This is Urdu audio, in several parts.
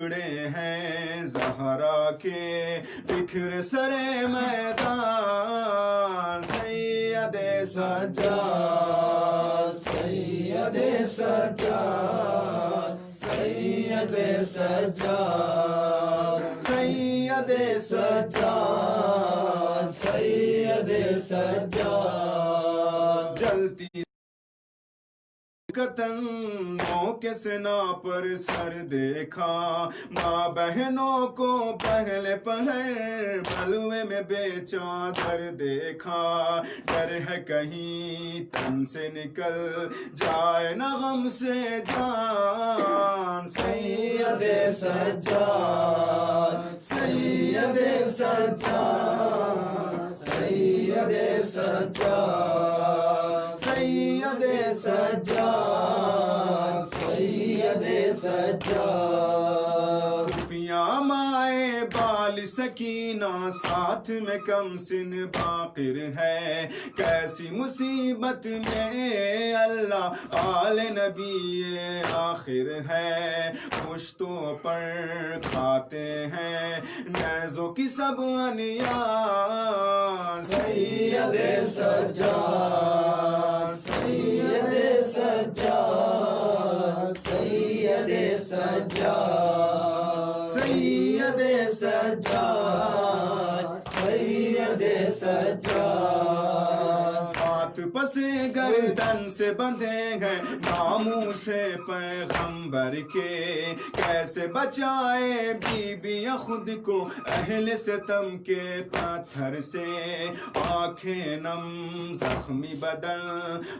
ٹکڑے ہیں زہرا کے بکھر سرے میدان، سید سجاد سید سجاد سید سجاد سید سجاد سید سجاد، جلتی کتنوں کے سنا پر سر دیکھا، ماں بہنوں کو پہلے پہر بلوے میں بے چادر دیکھا، ڈر ہے کہیں تن سے نکل جائے نہ غم سے جان، سید سجاد سید سجاد سید سجاد سید سجاد سید سجاد، روپیاں مائے بال سکینہ ساتھ میں کم سن باقر ہے، کیسی مصیبت میں اللہ آل نبی آخر ہے، پشتوں پر کھاتے ہیں نیزوں کی سب انیاں، سید سجاد سید سجاد سید سجاد سید سجاد سید سجاد، ہاتھ پسے گردن سے بندھے ہیں ناموس پیغمبر کے، کیسے بچائے بیویاں خود کو اہل ستم کے پتھر سے، آنکھیں نم زخمی بدن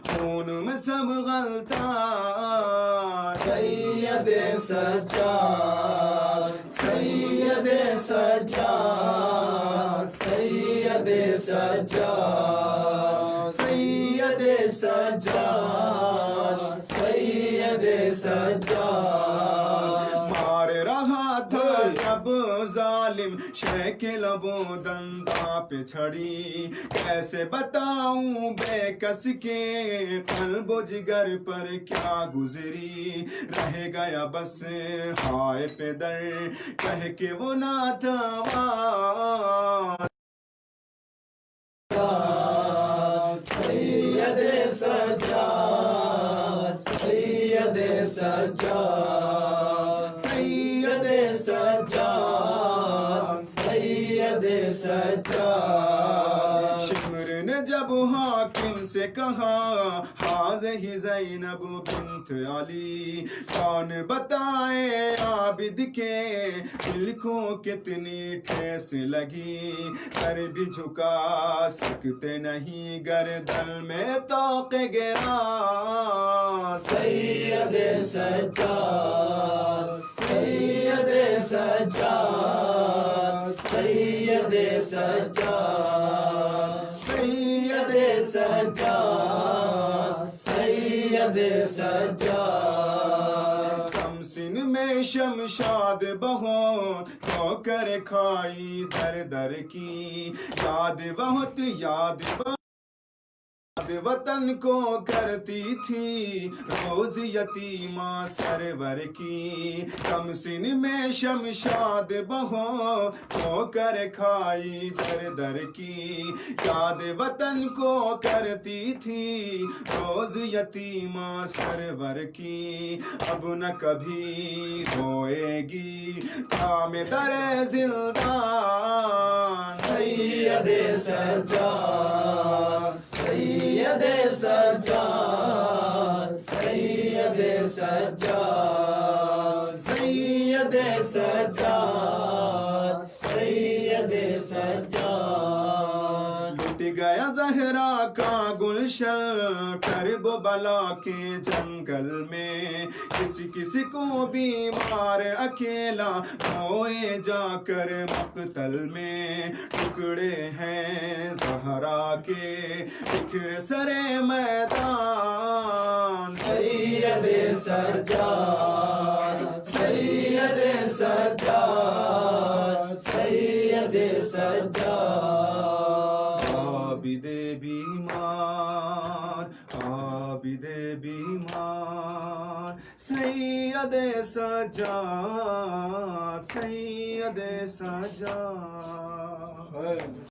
خون میں سب غلطان، سید سجاد سید سجاد سید سجاد سید سجاد سید سجاد، مار رہا تھا جب ظالم شے کے لبوں دنداں پہ چھڑی، کیسے بتاؤں بے کس کے قلب و جگر پر کیا گزری، رہ گیا بس ہائے پدر کہہ کے وہ ناتوان، سید سجاد سید سجاد سید سجاد سید سجاد، شمر نے جب حاکم سے کہا حاضہ زینب بنت علی، کون بتائے عابد کے دل کو کتنی ٹھیس لگی، سر بھی جھکا سکتے نہیں گردن میں طوق گرا، سید سجاد سید سجاد سید سجاد سید سجاد سید سجاد، کم سن میں شمشاد بہت تو کر کھائی در در کی، یاد بہت یاد بہت وطن کو کرتی تھی روز یتیمہ سرور کی، کم سن میں شمشاد بہت تو کر کھائی در در کی، یاد وطن کو کرتی تھی روز یتیمہ سرور کی، اب نہ کبھی روئے گی تھام در زندان، سید سجاد سید سجاد سید سجاد سید سجاد سید سجاد، لٹ گیا زہرا کا گلشن کرب و بلا کے جنگل میں، کسی کسی کو بیمار اکیلا ہوئے جا کر مقتل میں، ٹکڑے ہیں زہرا کے بکھر سرے میدان، سید سجاد سید سجاد سید سجاد، عابد بیمار عابد بیمار سید سجاد سید سجاد.